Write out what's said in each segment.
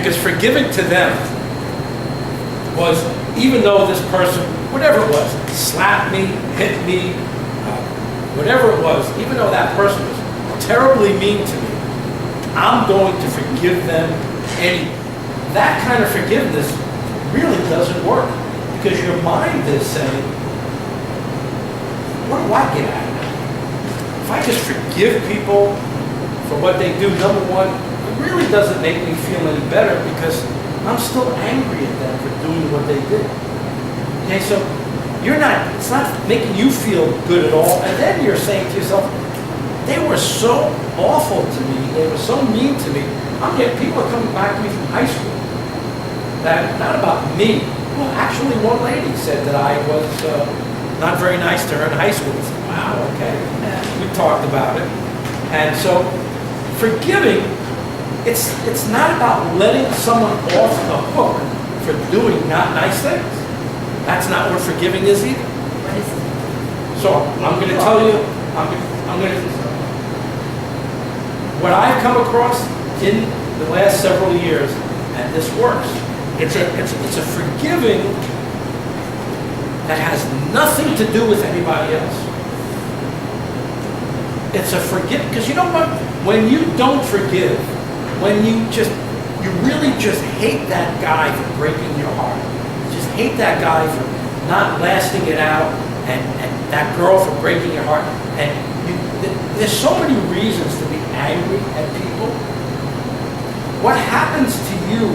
Because forgiving to them was, even though this person, whatever it was, slapped me, hit me, whatever it was, even though that person was terribly mean to me, I'm going to forgive them anyway. That kind of forgiveness really doesn't work, because your mind is saying, what do I get out of it? If I just forgive people for what they do, number one, it really doesn't make me feel any better, because I'm still angry at them for doing what they did. Okay, so it's not making you feel good at all, and then you're saying to yourself, they were so awful to me, they were so mean to me. I'm getting people are coming back to me from high school, that, not about me, well, actually one lady said that I was not very nice to her in high school. I said, wow, okay, we talked about it. And so, forgiving, it's not about letting someone off the hook for doing not nice things. That's not what forgiving is either. What is it? So, I'm going to tell you, I'm going to, what I've come across in the last several years, and this works, it's a forgiving that has nothing to do with anybody else. It's a forgive, because you know what? When you don't forgive, when you really just hate that guy for breaking your heart, just hate that guy for not lasting it out, and that girl for breaking your heart, and there's so many reasons to be angry at people. What happens to you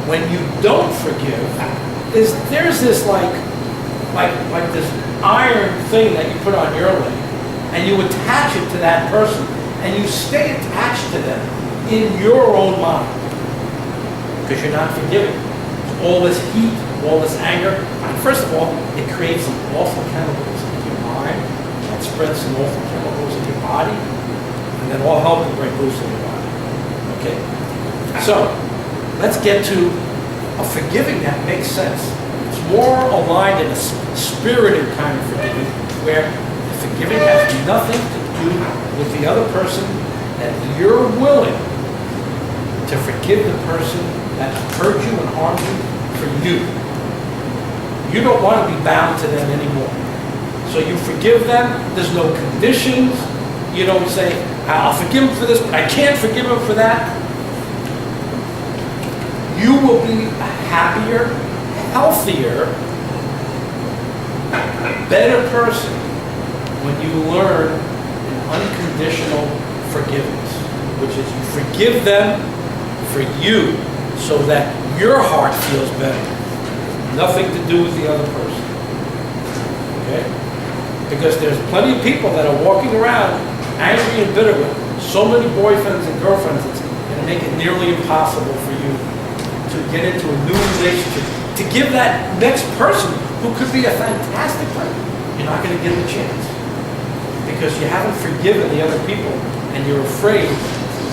when you don't forgive is there's this like this iron thing that you put on your leg, and you attach it to that person, and you stay attached to them in your own mind because you're not forgiving. All this heat, all this anger. First of all, it creates some awful chemicals in your mind that spreads some awful chemicals in your body, and then all hell can break loose in your body. Okay? So, let's get to a forgiving that makes sense. It's more aligned in a spirited kind of forgiving, where the forgiving has nothing to do with the other person, that you're willing to forgive the person that hurt you and harmed you for you. You don't want to be bound to them anymore. So you forgive them, there's no conditions. You don't say, I'll forgive him for this, but I can't forgive him for that. You will be a happier, healthier, better person when you learn an unconditional forgiveness, which is you forgive them for you so that your heart feels better. Nothing to do with the other person. Okay? Because there's plenty of people that are walking around angry and bitter with so many boyfriends and girlfriends, it's going to make it nearly impossible for you to get into a new relationship, to give that next person, who could be a fantastic friend, you're not going to give them a chance. Because you haven't forgiven the other people, and you're afraid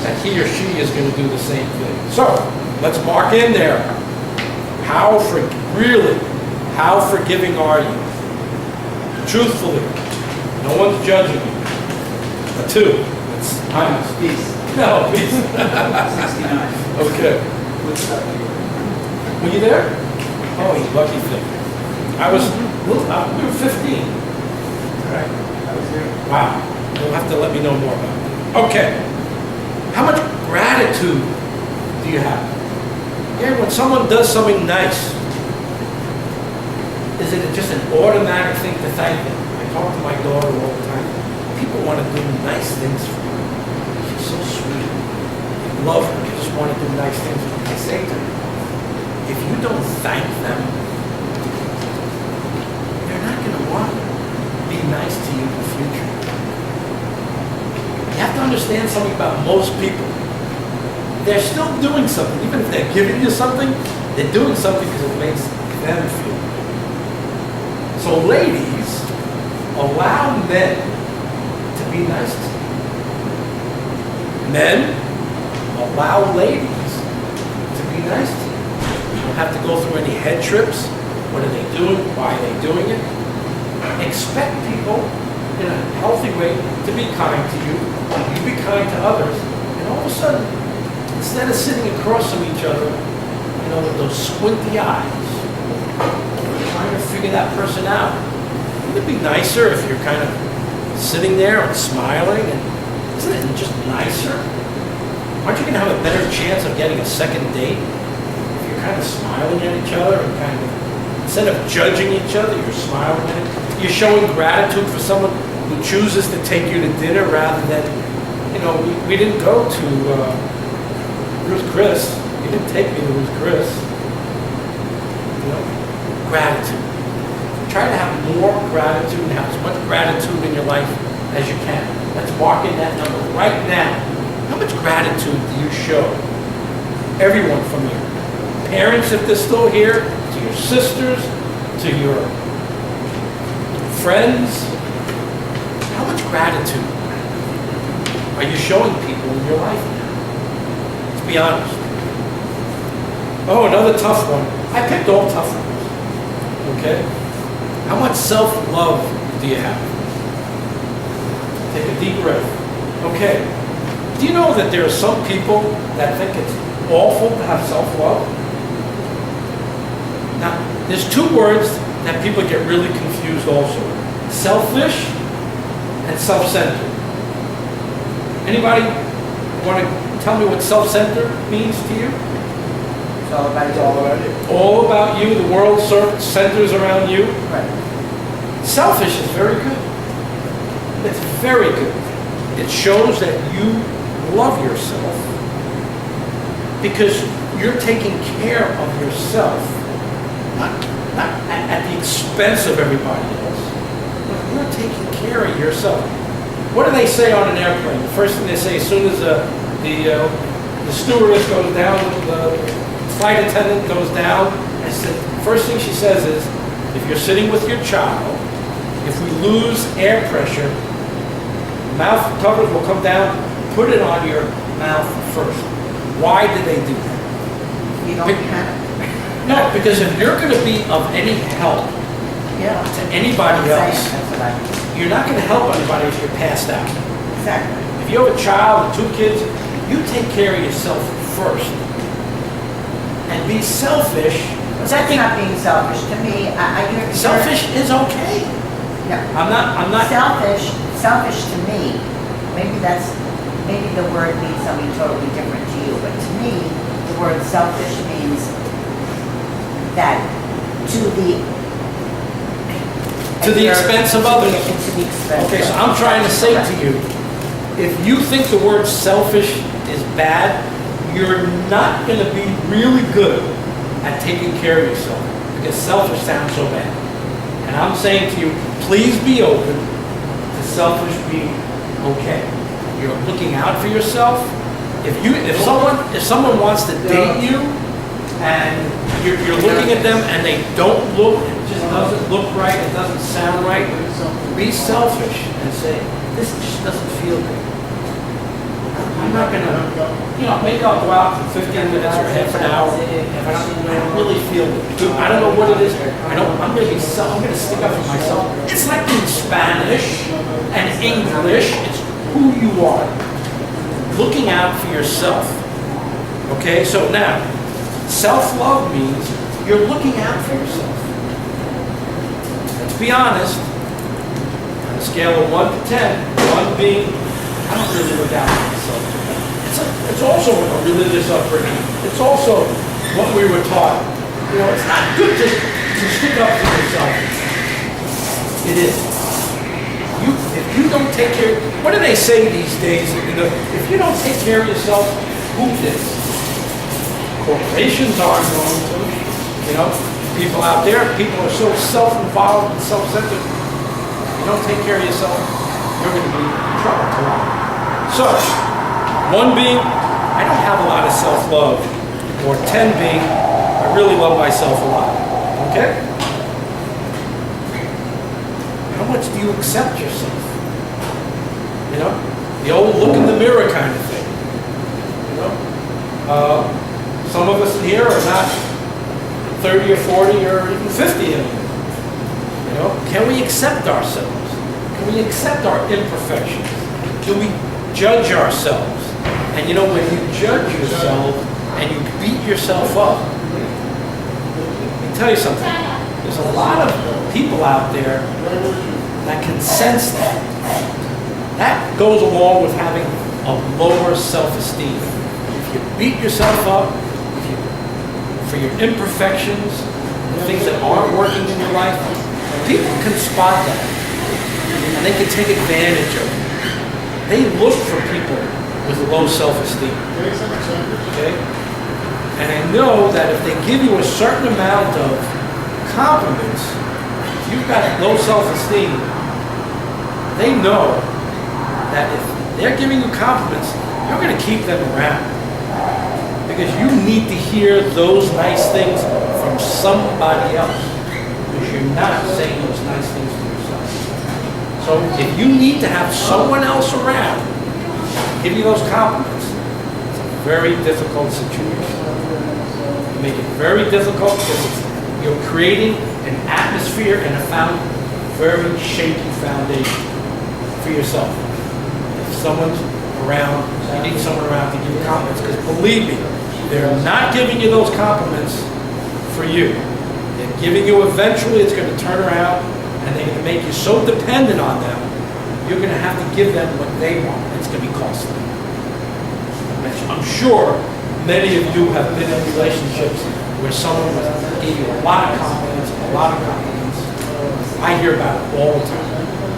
that he or she is going to do the same thing. So, let's mark in there. How forgiving are you? Truthfully, no one's judging you. A 2. It's Peace. no, peace. 69. Okay. Were you there? Oh, you lucky thing. We were 15. All right. I was here. Wow. You'll have to let me know more about that. Okay. How much gratitude do you have? Yeah, when someone does something nice, is it just an automatic thing to thank them? I talk to my daughter all the time. People want to do nice things for her. She's so sweet. You love her. You just want to do nice things. I say to her, if you don't thank them, they're not going to want to be nice to you in the future. You have to understand something about most people. They're still doing something. Even if they're giving you something, they're doing something because it makes them feel good. So ladies, allow men to be nice to you. Men, allow ladies to be nice to you. You don't have to go through any head trips. What are they doing? Why are they doing it? Expect people in a healthy way to be kind to you. You be kind to others. And all of a sudden, instead of sitting across from each other you know, with those squinty eyes, trying to figure that person out. Wouldn't it be nicer if you're kind of sitting there and smiling, and isn't it just nicer? Aren't you going to have a better chance of getting a second date if you're kind of smiling at each other and kind of, instead of judging each other, you're smiling at it? You're showing gratitude for someone who chooses to take you to dinner rather than, you know, we didn't go to Ruth Chris. You didn't take me to Ruth Chris. You know, gratitude. Try to have more gratitude and have as much gratitude in your life as you can. Let's mark in that number right now. How much gratitude do you show everyone, from your parents if they're still here, to your sisters, to your friends? How much gratitude are you showing people in your life now? Let's be honest. Oh, another tough one. I picked all tough ones. Okay? How much self-love do you have? Take a deep breath. Okay. Do you know that there are some people that think it's awful to have self-love? Now, there's two words that people get really confused also. Selfish and self-centered. Anybody want to tell me what self-centered means to you? It's all about you. All about you. The world centers around you. Right. Selfish is very good. It's very good. It shows that you love yourself because you're taking care of yourself, not at the expense of everybody else, but you're taking care of yourself. What do they say on an airplane? The first thing they say as soon as the stewardess goes down, the flight attendant goes down, and the first thing she says is, if you're sitting with your child, if we lose air pressure, mouth covers will come down, put it on your mouth first. Why do they do that? You don't have. No, because if you're going to be of any help Yeah. to anybody That's else, what I mean. you're not going to help anybody if you're passed out. Exactly. If you have a child and 2 kids, you take care of yourself first. And be selfish. But that's not being selfish to me. You're Selfish is okay. No. I'm not. Selfish to me, maybe the word means something totally different to you, but to me, the word selfish means that To the expense of others. To the expense. Okay, so I'm trying to say to you, if you think the word selfish is bad, you're not going to be really good at taking care of yourself because selfish sounds so bad. And I'm saying to you, please be open to selfish being okay. You're looking out for yourself. If someone wants to date you and you're looking at them and they don't look, it just doesn't look right, it doesn't sound right, be selfish and say, this just doesn't feel good. I'm not gonna, maybe I'll go out for 15 minutes or half an hour if I don't really feel good. I don't know what it is. I'm gonna stick up for myself. It's like in Spanish and English, it's who you are. Looking out for yourself. Okay, so now, self-love means you're looking out for yourself. Let's be honest, on a scale of 1 to 10, 1 being, I don't really look out for myself. It's also a religious upbringing. It's also what we were taught. It's not good to stick up for yourself. It is. If you don't take care, what do they say these days? If you don't take care of yourself, who is? Corporations aren't going to. People out there, people are so self-involved and self-centered. If you don't take care of yourself, you're going to be in trouble tomorrow. So, 1 being, I don't have a lot of self-love, or 10 being, I really love myself a lot. Okay? How much do you accept yourself? The old look in the mirror kind of thing. Some of us in here are not 30 or 40 or even 50 anymore. Can we accept ourselves? Can we accept our imperfections? Do we judge ourselves? And when you judge yourself and you beat yourself up, tell you something. There's a lot of people out there that can sense that. That goes along with having a lower self-esteem. If you beat yourself up for your imperfections, the things that aren't working in your life, people can spot that. And they can take advantage of it. They look for people with low self-esteem. Okay? And I know that if they give you a certain amount of compliments, if you've got low self-esteem, they know that if they're giving you compliments, you're going to keep them around. Because you need to hear those nice things from somebody else. Because you're not saying those nice things to yourself. So if you need to have someone else around give you those compliments, it's a very difficult situation. You make it very difficult because you're creating an atmosphere and a very shaky foundation for yourself. If someone's around, you need someone around to give you compliments, because believe me, they're not giving you those compliments for you. They're giving you eventually, it's going to turn around, and they're going to make you so dependent on them, you're going to have to give them what they want. It's going to be costly. I'm sure many of you have been in relationships where someone gave you a lot of compliments, I hear about it all the time.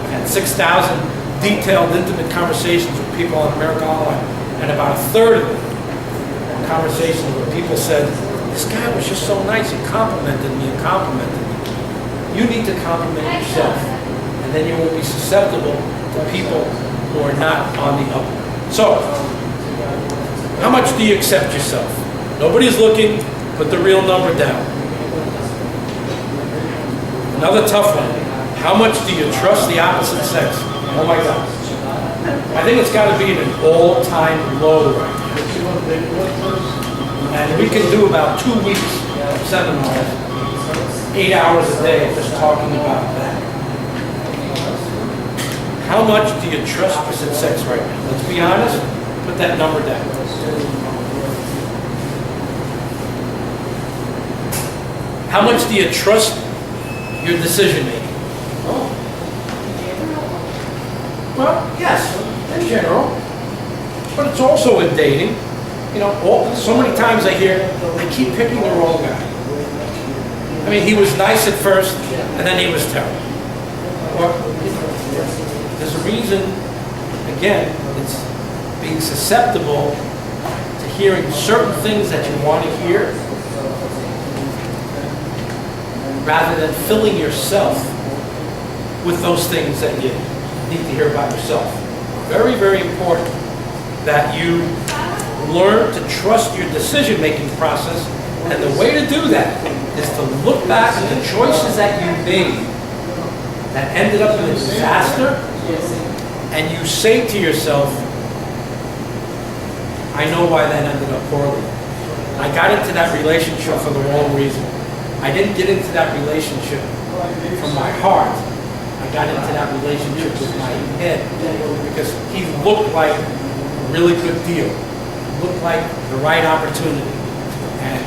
I've had 6,000 detailed, intimate conversations with people on American Online, and about a third of them were conversations where people said, this guy was just so nice, he complimented me and complimented me. You need to compliment yourself, and then you won't be susceptible to people who are not on the up. So, how much do you accept yourself? Nobody's looking, put the real number down. Another tough one. How much do you trust the opposite sex? Oh my God. I think it's got to be at an all-time low right now. And we can do about 2 weeks of seminars, 8 hours a day, just talking about that. How much do you trust opposite sex right now? Let's be honest, put that number down. How much do you trust your decision making? Well, yes, in general, but it's also in dating. You know, so many times I hear, I keep picking the wrong guy. I mean, he was nice at first, and then he was terrible. Or, there's a reason, again, it's being susceptible to hearing certain things that you want to hear, rather than filling yourself with those things that you need to hear about yourself. Very, very important that you learn to trust your decision-making process, and the way to do that is to look back at the choices that you made that ended up in a disaster, and you say to yourself, I know why that ended up poorly. I got into that relationship for the wrong reason. I didn't get into that relationship from my heart. I got into that relationship with my head because he looked like a really good deal. Looked like the right opportunity. And